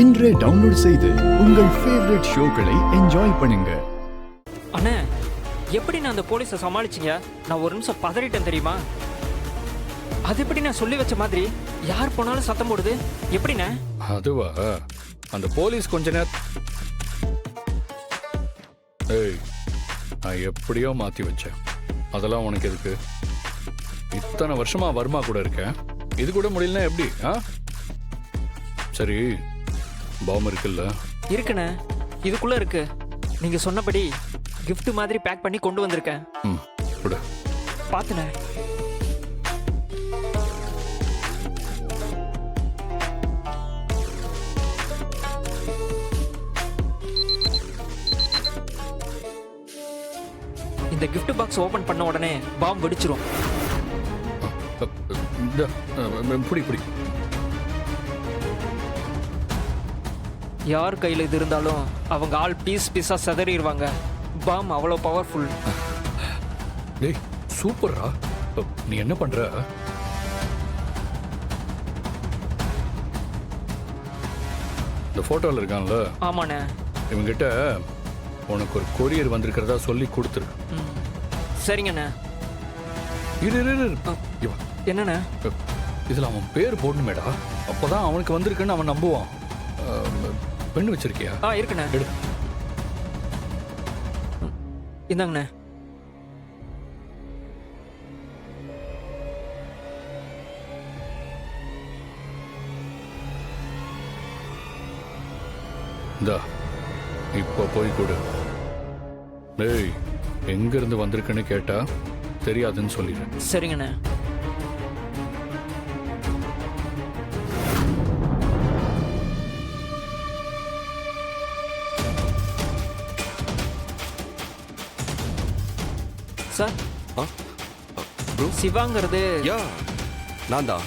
இன்றே டவுன்லோட் செய்து உங்கள் ஃபேவரட் ஷோக்களை என்ஜாய் பண்ணுங்க. அண்ணே, எப்படி நான் அந்த போலீஸை சமாளிச்சிங்க? நான் ஒரு நிமிஷம் பதறிட்டேன் தெரியுமா? அது எப்படி நான் சொல்லி வச்ச மாதிரி யார் போனாலும் சத்தம் போடுது எப்படிண்ணே? அதுவா, அந்த போலீஸ் கொஞ்ச நேரம் ஏய், நான் எப்படியோ மாத்தி வச்சேன். அதெல்லாம் உனக்கு எதுக்கு? இத்தனை வருஷமா வர்மா கூட இருக்கேன், இது கூட முடியலன்னா எப்படி? சரி, பாம் இருக்குல்ல? இருக்குண்ணே, இதுக்குள்ள இருக்கு. நீங்க சொன்னபடி gift மாதிரி பேக் பண்ணி கொண்டு வந்திருக்கேன். கொடு. பாத்துனே. இந்த gift பாக்ஸ் ஓபன் பண்ண உடனே பாம் வெடிச்சிரும். புடி. யார் கையில் இது இருந்தாலும் அவங்க ஆள் பீஸா செதறிடுவாங்க. பாம் அவ்வளோ பவர்ஃபுல். டேய், சூப்பரா. நீ என்ன பண்ற? இந்த போட்டோல இருக்கான்ல? ஆமாண்ணே. இவங்கிட்ட உனக்கு ஒரு கொரியர் வந்திருக்கிறதா சொல்லி கொடுத்துரு. சரிங்கண்ணே. என்னண்ணே? இதுல அவன் பேர் போடணுமேடா, அப்பதான் அவனுக்கு வந்திருக்குன்னு அவன் நம்புவான். பெண்ணு வச்சிருக்கியா? இருக்குண்ணே. எடு. இந்தாங்கண்ணே. இந்தா, இப்ப போய் கொடு. டேய், எங்க இருந்து வந்திருக்குன்னு கேட்டா தெரியாதுன்னு சொல்லிடு. சரிங்கண்ணே. சார், ப்ரோ, சிவாங்கிறது நான் தான்.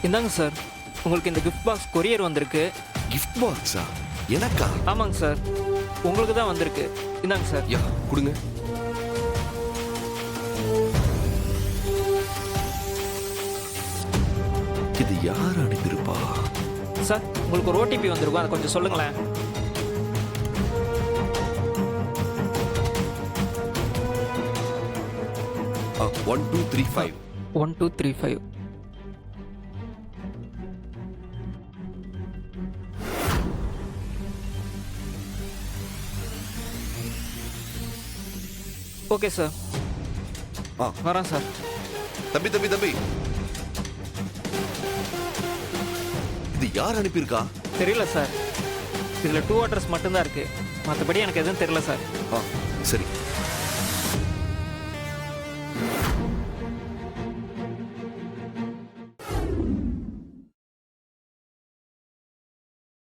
இந்தாங்க சார், உங்களுக்கு இந்த கிஃப்ட் பாக்ஸ் கொரியர் வந்திருக்கு. கிஃப்ட் பாக்ஸா? எனக்கா? ஆமாங்க சார், உங்களுக்கு தான் வந்திருக்கு. இந்தாங்க சார். கொடுங்க. இது யார் அனுப்பியிருப்பா? சார், உங்களுக்கு ஒரு ஓடிபி வந்திருக்கும், அதை கொஞ்சம் சொல்லுங்களேன். 1235. 1235. Okay sir. வரேன் சார். தம்பி, இது யார் அனுப்பியிருக்கா? தெரியல சார், இதில் 2 அட்ரஸ் மட்டும்தான் இருக்கு, மற்றபடி எனக்கு எதுவும் தெரியல சார். சரி.